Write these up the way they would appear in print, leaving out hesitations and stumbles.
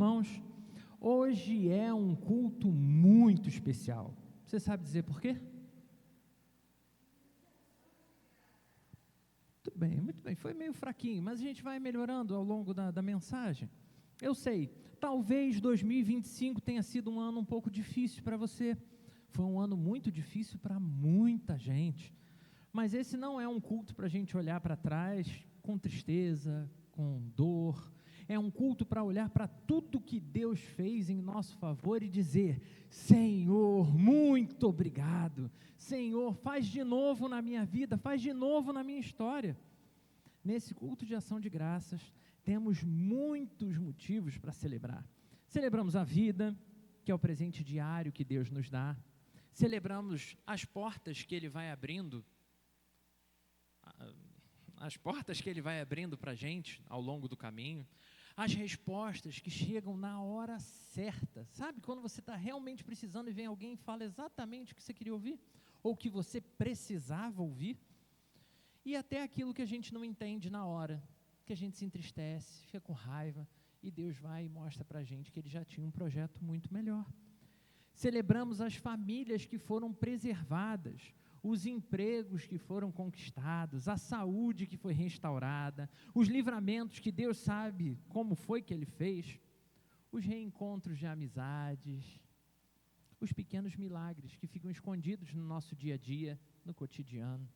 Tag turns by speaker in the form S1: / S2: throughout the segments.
S1: Irmãos, hoje é um culto muito especial. Você sabe dizer por quê? Muito bem, foi meio fraquinho, mas a gente vai melhorando ao longo da mensagem. Eu sei, talvez 2025 tenha sido um ano um pouco difícil para você, foi um ano muito difícil para muita gente, mas esse não é um culto para a gente olhar para trás com tristeza, com dor. É um culto para olhar para tudo que Deus fez em nosso favor e dizer: Senhor, muito obrigado. Senhor, faz de novo na minha vida, faz de novo na minha história. Nesse culto de ação de graças, temos muitos motivos para celebrar. Celebramos a vida, que é o presente diário que Deus nos dá. Celebramos as portas que Ele vai abrindo, para a gente ao longo do caminho. As respostas que chegam na hora certa, sabe, quando você está realmente precisando e vem alguém e fala exatamente o que você queria ouvir, ou o que você precisava ouvir, e até aquilo que a gente não entende na hora, que a gente se entristece, fica com raiva, e Deus vai e mostra para a gente que Ele já tinha um projeto muito melhor. Celebramos as famílias que foram preservadas, os empregos que foram conquistados, a saúde que foi restaurada, os livramentos que Deus sabe como foi que Ele fez, os reencontros de amizades, os pequenos milagres que ficam escondidos no nosso dia a dia, no cotidiano.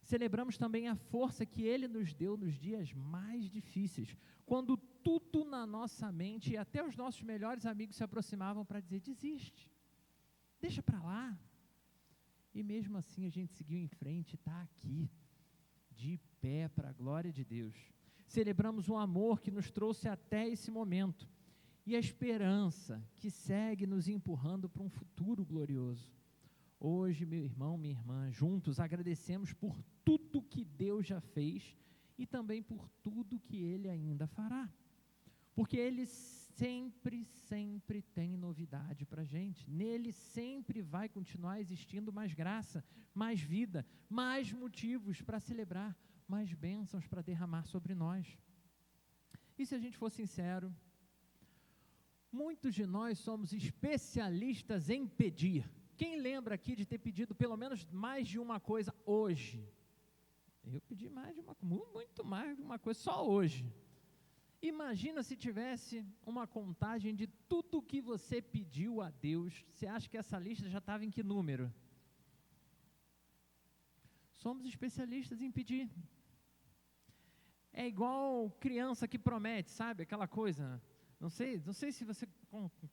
S1: Celebramos também a força que Ele nos deu nos dias mais difíceis, quando tudo na nossa mente e até os nossos melhores amigos se aproximavam para dizer: desiste, deixa para lá. E mesmo assim a gente seguiu em frente e está aqui, de pé para a glória de Deus. Celebramos o amor que nos trouxe até esse momento e a esperança que segue nos empurrando para um futuro glorioso. Hoje, meu irmão, minha irmã, juntos agradecemos por tudo que Deus já fez e também por tudo que Ele ainda fará. Porque Ele sempre tem novidade para a gente. Nele sempre vai continuar existindo mais graça, mais vida, mais motivos para celebrar, mais bênçãos para derramar sobre nós. E se a gente for sincero, muitos de nós somos especialistas em pedir. Quem lembra aqui de ter pedido pelo menos mais de uma coisa hoje? Eu pedi muito mais de uma coisa só hoje. Imagina se tivesse uma contagem de tudo que você pediu a Deus. Você acha que essa lista já estava em que número? Somos especialistas em pedir. É igual criança que promete, sabe? Aquela coisa. Não sei se você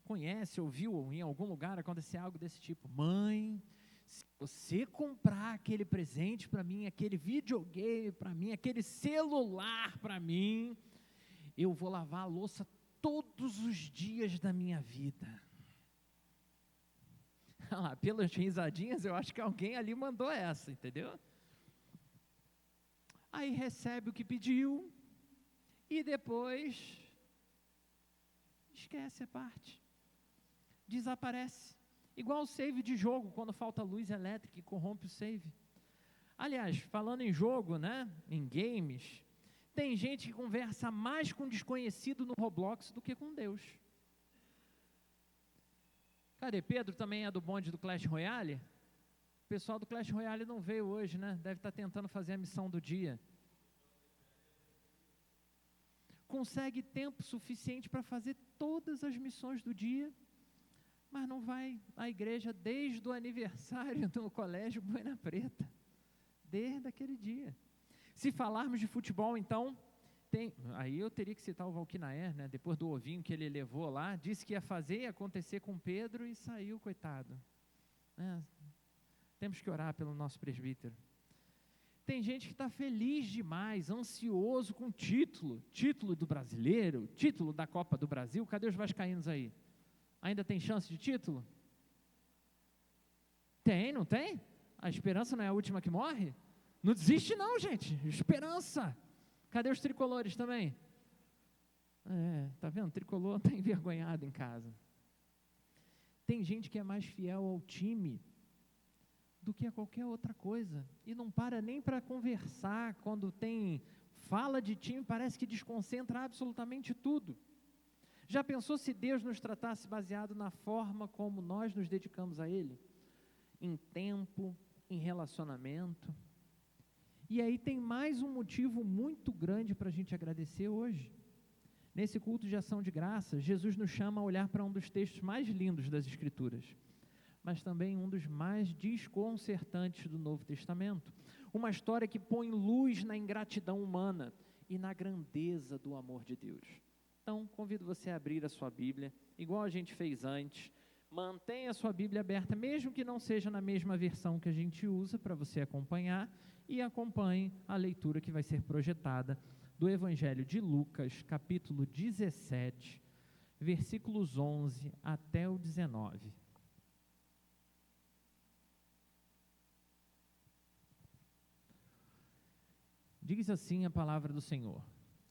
S1: conhece, ouviu em algum lugar acontecer algo desse tipo. Mãe, se você comprar aquele presente para mim, aquele videogame para mim, aquele celular para mim, eu vou lavar a louça todos os dias da minha vida. Pelas risadinhas, eu acho que alguém ali mandou essa, entendeu? Aí recebe o que pediu e depois esquece a parte, desaparece. Igual o save de jogo, quando falta luz elétrica e corrompe o save. Aliás, falando em jogo, né, em games, tem gente que conversa mais com desconhecido no Roblox do que com Deus. Cadê? Pedro também é do bonde do Clash Royale? O pessoal do Clash Royale não veio hoje, né? Deve estar tentando fazer a missão do dia. Consegue tempo suficiente para fazer todas as missões do dia, mas não vai à igreja desde o aniversário do colégio Boina Preta. Desde aquele dia. Se falarmos de futebol, então, aí eu teria que citar o Valquinaer, né? Depois do ovinho que ele levou lá, disse que ia fazer e acontecer com Pedro e saiu, coitado. Temos que orar pelo nosso presbítero. Tem gente que está feliz demais, ansioso com título do brasileiro, título da Copa do Brasil. Cadê os vascaínos aí? Ainda tem chance de título? Tem, não tem? A esperança não é a última que morre? Não desiste não, gente, esperança. Cadê os tricolores também? Tá vendo? O tricolor está envergonhado em casa. Tem gente que é mais fiel ao time do que a qualquer outra coisa, e não para nem para conversar. Quando fala de time, parece que desconcentra absolutamente tudo. Já pensou se Deus nos tratasse baseado na forma como nós nos dedicamos a Ele? Em tempo, em relacionamento. E aí tem mais um motivo muito grande para a gente agradecer hoje. Nesse culto de ação de graças, Jesus nos chama a olhar para um dos textos mais lindos das Escrituras, mas também um dos mais desconcertantes do Novo Testamento. Uma história que põe luz na ingratidão humana e na grandeza do amor de Deus. Então, convido você a abrir a sua Bíblia, igual a gente fez antes. Mantenha a sua Bíblia aberta, mesmo que não seja na mesma versão que a gente usa, para você acompanhar, e acompanhe a leitura que vai ser projetada do Evangelho de Lucas, capítulo 17, versículos 11 até o 19. Diz assim a palavra do Senhor: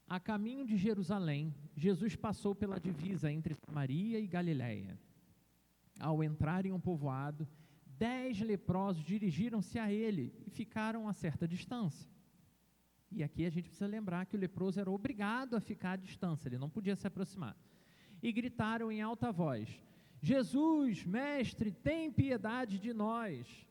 S1: a caminho de Jerusalém, Jesus passou pela divisa entre Samaria e Galiléia. Ao entrar em um povoado, 10 leprosos dirigiram-se a ele e ficaram a certa distância. E aqui a gente precisa lembrar que o leproso era obrigado a ficar à distância, ele não podia se aproximar. E gritaram em alta voz: Jesus, mestre, tem piedade de nós.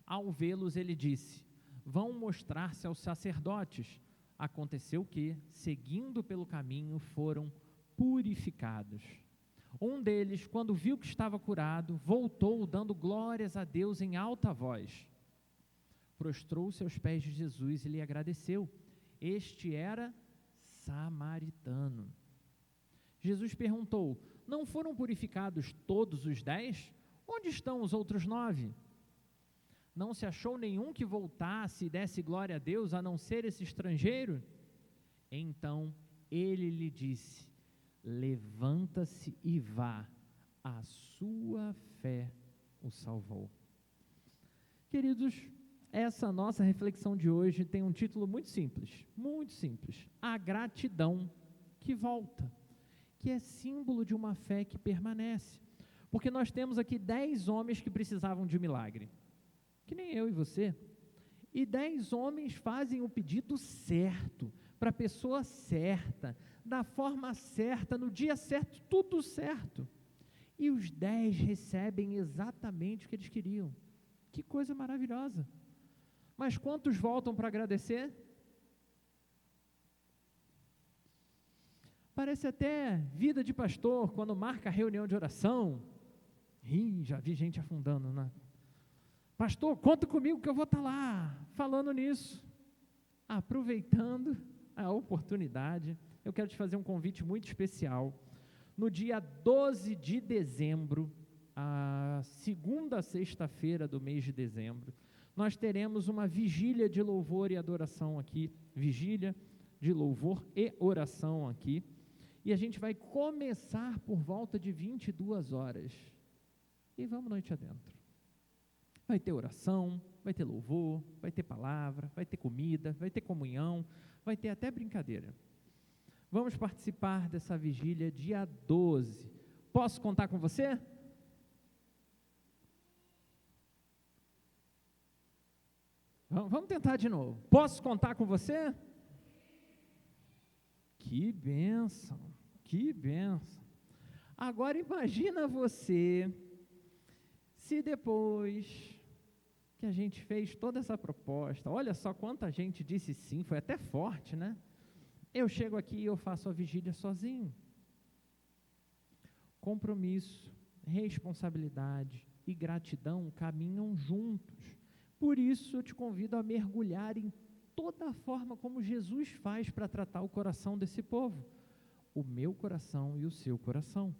S1: Ao vê-los, ele disse: vão mostrar-se aos sacerdotes. Aconteceu que, seguindo pelo caminho, foram purificados. Um deles, quando viu que estava curado, voltou dando glórias a Deus em alta voz. Prostrou-se aos pés de Jesus e lhe agradeceu. Este era samaritano. Jesus perguntou: não foram purificados todos os 10? Onde estão os outros 9? Não se achou nenhum que voltasse e desse glória a Deus, a não ser esse estrangeiro? Então ele lhe disse: levanta-se e vá, a sua fé o salvou. Queridos, essa nossa reflexão de hoje tem um título muito simples, a gratidão que volta, que é símbolo de uma fé que permanece, porque nós temos aqui 10 homens que precisavam de um milagre, que nem eu e você, e 10 homens fazem o pedido certo, para a pessoa certa, da forma certa, no dia certo, tudo certo, e os 10 recebem exatamente o que eles queriam. Que coisa maravilhosa! Mas quantos voltam para agradecer? Parece até vida de pastor, quando marca a reunião de oração. Já vi gente afundando, né? Pastor, conta comigo que eu vou estar lá, falando nisso. Aproveitando a oportunidade, eu quero te fazer um convite muito especial. No dia 12 de dezembro, a segunda sexta-feira do mês de dezembro, nós teremos uma vigília de louvor e adoração aqui, vigília de louvor e oração aqui, e a gente vai começar por volta de 22 horas, e vamos noite adentro. Vai ter oração, vai ter louvor, vai ter palavra, vai ter comida, vai ter comunhão, vai ter até brincadeira. Vamos participar dessa vigília dia 12. Posso contar com você? Vamos tentar de novo. Posso contar com você? Que bênção, que bênção. Agora imagina você, se depois que a gente fez toda essa proposta, olha só quanta gente disse sim, foi até forte, né? Eu chego aqui e eu faço a vigília sozinho. Compromisso, responsabilidade e gratidão caminham juntos. Por isso eu te convido a mergulhar em toda a forma como Jesus faz para tratar o coração desse povo, o meu coração e o seu coração.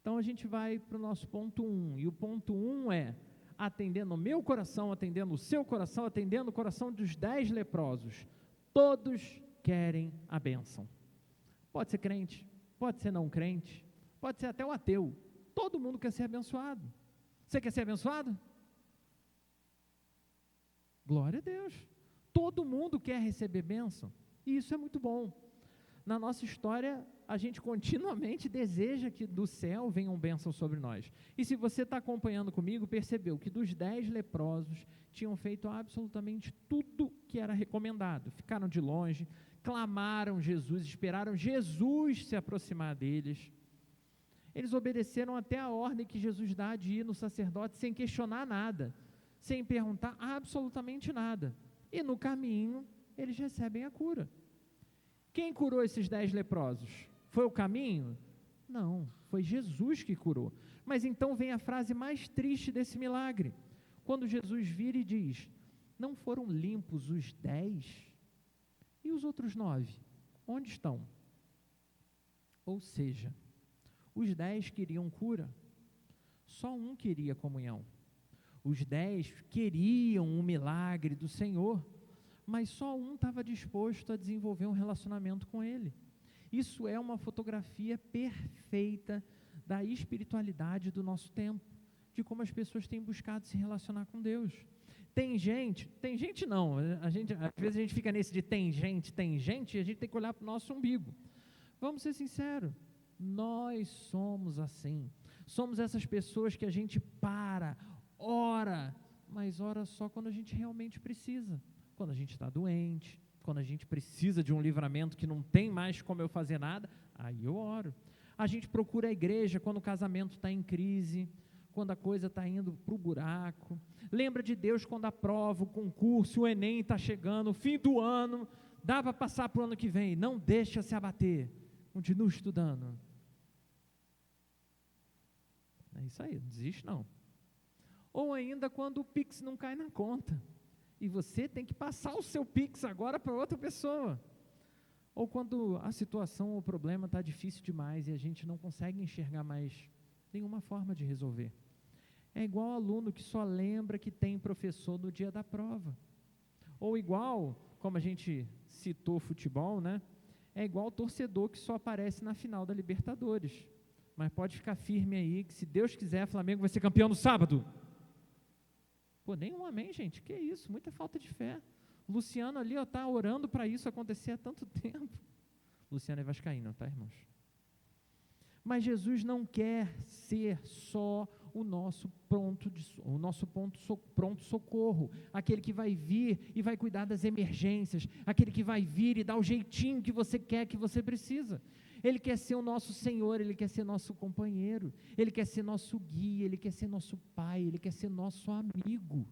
S1: Então a gente vai para o nosso ponto 1, e o ponto 1 é atendendo o meu coração, atendendo o seu coração, atendendo o coração dos 10 leprosos. Todos querem a bênção. Pode ser crente, pode ser não crente, pode ser até um ateu. Todo mundo quer ser abençoado. Você quer ser abençoado? Glória a Deus. Todo mundo quer receber bênção, e isso é muito bom. Na nossa história, a gente continuamente deseja que do céu venham bênçãos sobre nós. E se você está acompanhando comigo, percebeu que dos 10 leprosos, tinham feito absolutamente tudo que era recomendado. Ficaram de longe, clamaram Jesus, esperaram Jesus se aproximar deles. Eles obedeceram até a ordem que Jesus dá de ir no sacerdote sem questionar nada, sem perguntar absolutamente nada. E no caminho, eles recebem a cura. Quem curou esses 10 leprosos? Foi o caminho? Não, foi Jesus que curou. Mas então vem a frase mais triste desse milagre, quando Jesus vira e diz: não foram limpos os 10? E os outros 9? Onde estão? Ou seja, os 10 queriam cura, só um queria comunhão. Os 10 queriam um milagre do Senhor, mas só um estava disposto a desenvolver um relacionamento com Ele. Isso é uma fotografia perfeita da espiritualidade do nosso tempo, de como as pessoas têm buscado se relacionar com Deus. Tem gente não, às vezes a gente fica nesse de tem gente, e a gente tem que olhar para o nosso umbigo. Vamos ser sinceros, nós somos assim, somos essas pessoas que a gente ora, mas ora só quando a gente realmente precisa, quando a gente está doente, quando a gente precisa de um livramento que não tem mais como eu fazer nada, aí eu oro. A gente procura a igreja quando o casamento está em crise, quando a coisa está indo para o buraco. Lembra de Deus quando a prova, o concurso, o Enem está chegando, o fim do ano, dá para passar para o ano que vem, não deixa se abater, continua estudando. É isso aí, não desiste não. Ou ainda quando o Pix não cai na conta, e você tem que passar o seu Pix agora para outra pessoa. Ou quando a situação ou o problema está difícil demais e a gente não consegue enxergar mais nenhuma forma de resolver. É igual aluno que só lembra que tem professor no dia da prova. Ou igual, como a gente citou futebol, né? É igual torcedor que só aparece na final da Libertadores. Mas pode ficar firme aí que se Deus quiser, Flamengo vai ser campeão no sábado. Pô, nenhum amém, gente, que isso, muita falta de fé. O Luciano ali está orando para isso acontecer há tanto tempo. Luciano é vascaíno, tá, irmãos? Mas Jesus não quer ser só o nosso pronto socorro, aquele que vai vir e vai cuidar das emergências, aquele que vai vir e dar o jeitinho que você quer, que você precisa. Ele quer ser o nosso Senhor, Ele quer ser nosso companheiro, Ele quer ser nosso guia, Ele quer ser nosso Pai, Ele quer ser nosso amigo.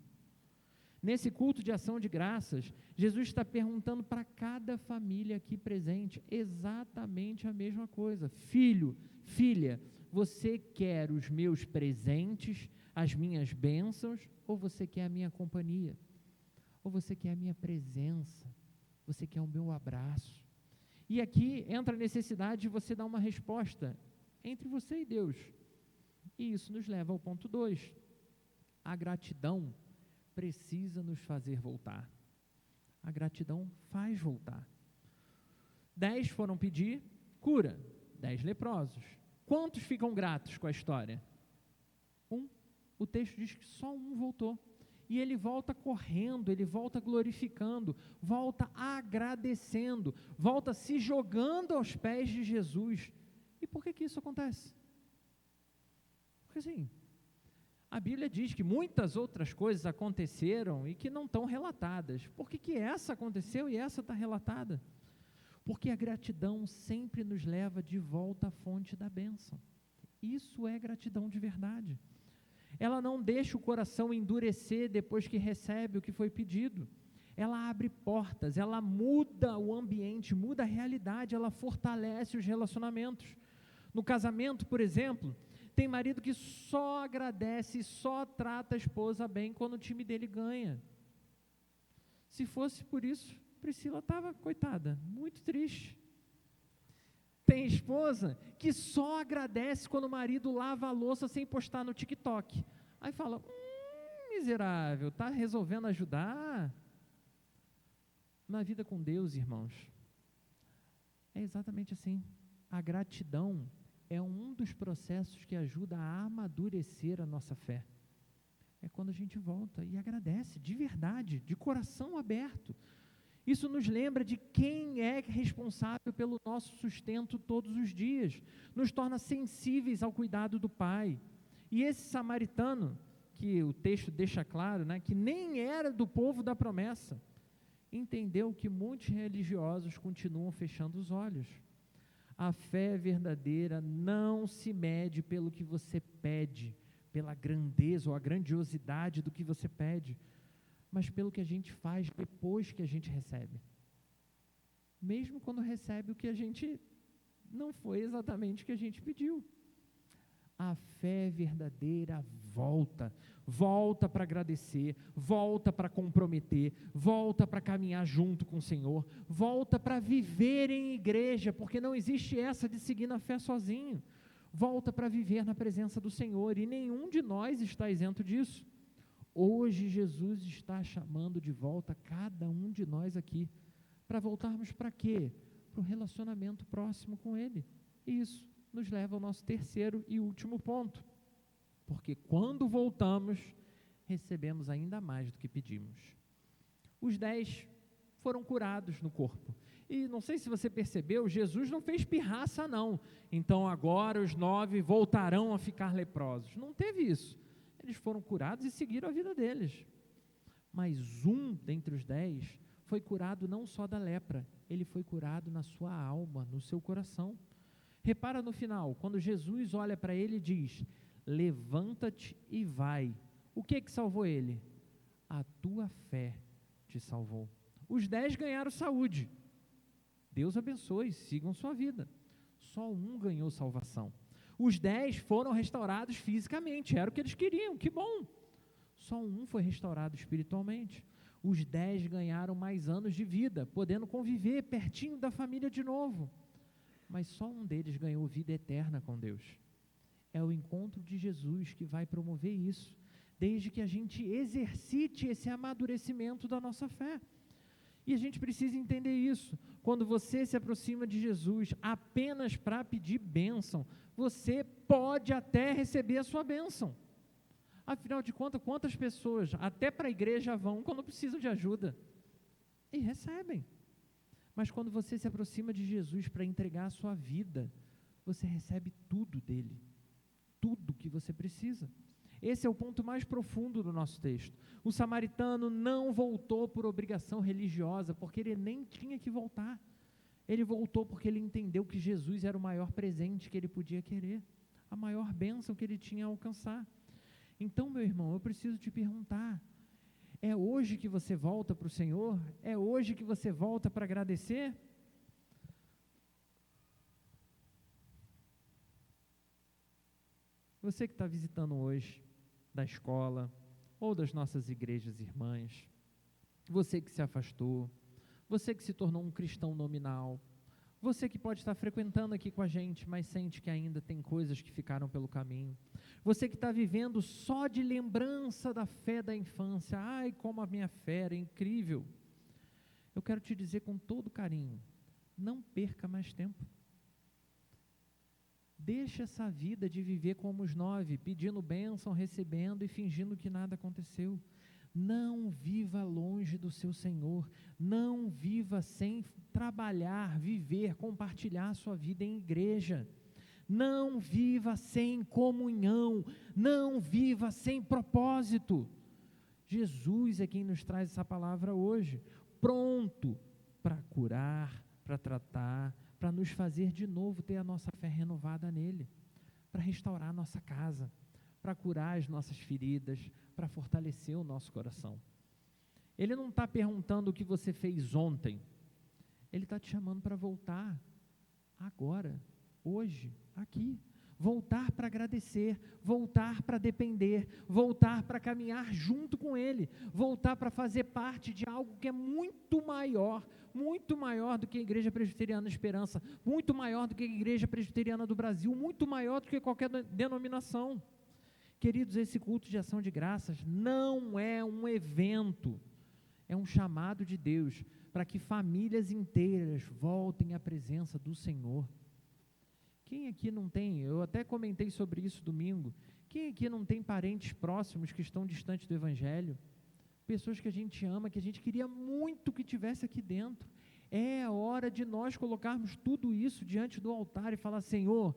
S1: Nesse culto de ação de graças, Jesus está perguntando para cada família aqui presente exatamente a mesma coisa. Filho, filha, você quer os meus presentes, as minhas bênçãos, ou você quer a minha companhia? Ou você quer a minha presença? Você quer o meu abraço? E aqui entra a necessidade de você dar uma resposta entre você e Deus. E isso nos leva ao ponto 2. A gratidão precisa nos fazer voltar. A gratidão faz voltar. 10 foram pedir cura, 10 leprosos. Quantos ficam gratos com a história? 1. O texto diz que só um voltou. E ele volta correndo, ele volta glorificando, volta agradecendo, volta se jogando aos pés de Jesus. E por que isso acontece? Porque assim, a Bíblia diz que muitas outras coisas aconteceram e que não estão relatadas. Por que essa aconteceu e essa está relatada? Porque a gratidão sempre nos leva de volta à fonte da bênção. Isso é gratidão de verdade. Ela não deixa o coração endurecer depois que recebe o que foi pedido. Ela abre portas, ela muda o ambiente, muda a realidade, ela fortalece os relacionamentos. No casamento, por exemplo, tem marido que só agradece, só trata a esposa bem quando o time dele ganha. Se fosse por isso, Priscila estava, coitada, muito triste. Tem esposa que só agradece quando o marido lava a louça sem postar no TikTok. Aí fala, miserável, está resolvendo ajudar? Na vida com Deus, irmãos, é exatamente assim. A gratidão é um dos processos que ajuda a amadurecer a nossa fé. É quando a gente volta e agradece, de verdade, de coração aberto. Isso nos lembra de quem é responsável pelo nosso sustento todos os dias, nos torna sensíveis ao cuidado do Pai. E esse samaritano, que o texto deixa claro, né, que nem era do povo da promessa, entendeu que muitos religiosos continuam fechando os olhos. A fé verdadeira não se mede pelo que você pede, pela grandeza ou a grandiosidade do que você pede, mas pelo que a gente faz depois que a gente recebe. Mesmo quando recebe o que a gente não foi exatamente o que a gente pediu. A fé verdadeira volta para agradecer, volta para comprometer, volta para caminhar junto com o Senhor, volta para viver em igreja, porque não existe essa de seguir na fé sozinho, volta para viver na presença do Senhor, e nenhum de nós está isento disso. Hoje Jesus está chamando de volta cada um de nós aqui, para voltarmos para quê? Para um relacionamento próximo com Ele. E isso nos leva ao nosso terceiro e último ponto, porque quando voltamos, recebemos ainda mais do que pedimos. Os 10 foram curados no corpo, e não sei se você percebeu, Jesus não fez pirraça não, então agora os 9 voltarão a ficar leprosos, não teve isso, eles foram curados e seguiram a vida deles, mas um dentre os 10 foi curado não só da lepra, ele foi curado na sua alma, no seu coração. Repara no final, quando Jesus olha para ele e diz, levanta-te e vai. O que salvou ele? A tua fé te salvou. Os 10 ganharam saúde. Deus abençoe, sigam sua vida. Só um ganhou salvação. Os 10 foram restaurados fisicamente, era o que eles queriam, que bom. Só um foi restaurado espiritualmente. Os 10 ganharam mais anos de vida, podendo conviver pertinho da família de novo. Mas só um deles ganhou vida eterna com Deus. É o encontro de Jesus que vai promover isso, desde que a gente exercite esse amadurecimento da nossa fé. E a gente precisa entender isso. Quando você se aproxima de Jesus apenas para pedir bênção, você pode até receber a sua bênção. Afinal de contas, quantas pessoas até para a igreja vão quando precisam de ajuda? E recebem. Mas quando você se aproxima de Jesus para entregar a sua vida, você recebe tudo dele, tudo que você precisa. Esse é o ponto mais profundo do nosso texto. O samaritano não voltou por obrigação religiosa, porque ele nem tinha que voltar. Ele voltou porque ele entendeu que Jesus era o maior presente que ele podia querer, a maior bênção que ele tinha a alcançar. Então, meu irmão, eu preciso te perguntar, é hoje que você volta para o Senhor? É hoje que você volta para agradecer? Você que está visitando hoje, da escola, ou das nossas igrejas irmãs, você que se afastou, você que se tornou um cristão nominal, você que pode estar frequentando aqui com a gente, mas sente que ainda tem coisas que ficaram pelo caminho, você que está vivendo só de lembrança da fé da infância, ai como a minha fé era incrível, eu quero te dizer com todo carinho, não perca mais tempo. Deixa essa vida de viver como os 9, pedindo bênção, recebendo e fingindo que nada aconteceu. Não viva longe do seu Senhor, não viva sem trabalhar, viver, compartilhar a sua vida em igreja. Não viva sem comunhão, não viva sem propósito. Jesus é quem nos traz essa palavra hoje, pronto para curar, para tratar, para nos fazer de novo ter a nossa fé renovada nele, para restaurar a nossa casa, para curar as nossas feridas, para fortalecer o nosso coração. Ele não está perguntando o que você fez ontem, ele está te chamando para voltar agora, hoje, aqui, voltar para agradecer, voltar para depender, voltar para caminhar junto com ele, voltar para fazer parte de algo que é muito maior do que a Igreja Presbiteriana Esperança, muito maior do que a Igreja Presbiteriana do Brasil, muito maior do que qualquer denominação. Queridos, esse culto de ação de graças não é um evento, é um chamado de Deus para que famílias inteiras voltem à presença do Senhor. Quem aqui não tem, eu até comentei sobre isso domingo, quem aqui não tem parentes próximos que estão distantes do Evangelho? Pessoas que a gente ama, que a gente queria muito que tivesse aqui dentro. É a hora de nós colocarmos tudo isso diante do altar e falar, Senhor,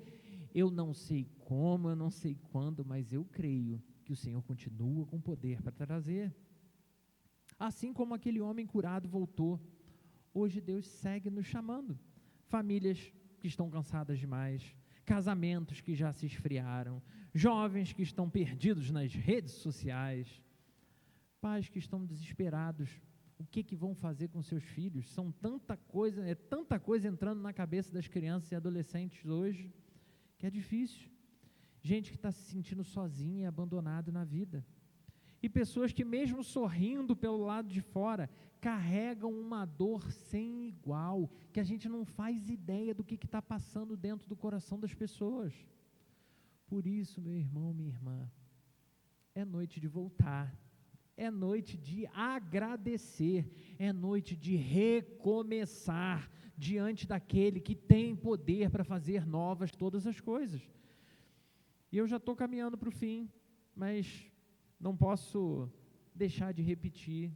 S1: eu não sei como, eu não sei quando, mas eu creio que o Senhor continua com poder para trazer. assim como aquele homem curado voltou. Hoje Deus segue nos chamando. Famílias que estão cansadas demais, casamentos que já se esfriaram, jovens que estão perdidos nas redes sociais, pais que estão desesperados. O que vão fazer com seus filhos? São tanta coisa entrando na cabeça das crianças e adolescentes hoje, que é difícil. Gente que está se sentindo sozinha e abandonada na vida. E pessoas que mesmo sorrindo pelo lado de fora, carregam uma dor sem igual, que a gente não faz ideia do que está passando dentro do coração das pessoas. Por isso, meu irmão, minha irmã, é noite de voltar, é noite de agradecer, é noite de recomeçar diante daquele que tem poder para fazer novas todas as coisas. E eu já estou caminhando para o fim, mas não posso deixar de repetir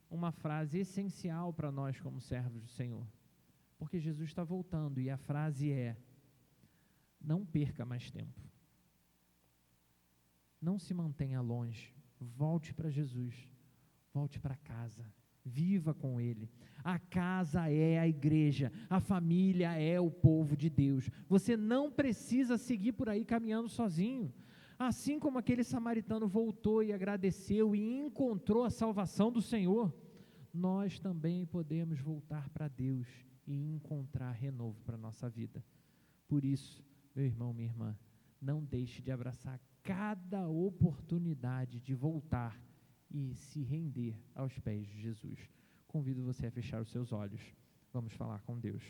S1: uma frase essencial para nós como servos do Senhor, porque Jesus está voltando e a frase é: não perca mais tempo, não se mantenha longe, volte para Jesus, volte para casa, viva com Ele. A casa é a igreja, a família é o povo de Deus. Você não precisa seguir por aí caminhando sozinho. Assim como aquele samaritano voltou e agradeceu e encontrou a salvação do Senhor, nós também podemos voltar para Deus e encontrar renovo para a nossa vida. Por isso, meu irmão, minha irmã, não deixe de abraçar cada oportunidade de voltar e se render aos pés de Jesus. Convido você a fechar os seus olhos. Vamos falar com Deus.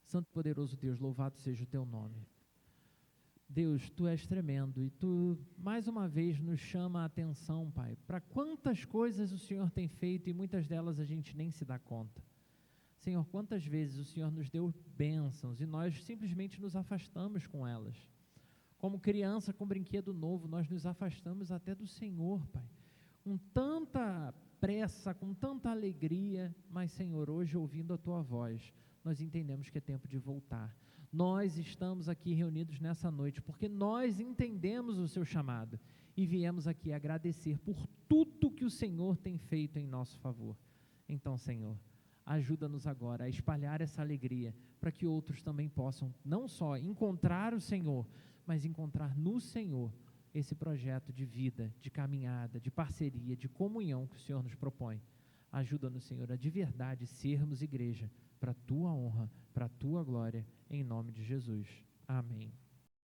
S1: Santo e poderoso Deus, louvado seja o teu nome. Deus, Tu és tremendo e Tu, mais uma vez, nos chama a atenção, Pai, para quantas coisas o Senhor tem feito e muitas delas a gente nem se dá conta. Senhor, quantas vezes o Senhor nos deu bênçãos e nós simplesmente nos afastamos com elas. Como criança com brinquedo novo, nós nos afastamos até do Senhor, Pai, com tanta pressa, com tanta alegria, mas, Senhor, hoje, ouvindo a Tua voz, nós entendemos que é tempo de voltar. Nós estamos aqui reunidos nessa noite porque nós entendemos o Seu chamado e viemos aqui agradecer por tudo que o Senhor tem feito em nosso favor. Então, Senhor, ajuda-nos agora a espalhar essa alegria para que outros também possam não só encontrar o Senhor, mas encontrar no Senhor esse projeto de vida, de caminhada, de parceria, de comunhão que o Senhor nos propõe. Ajuda-nos, Senhor, a de verdade sermos igreja para a Tua honra, para a Tua glória, em nome de Jesus. Amém.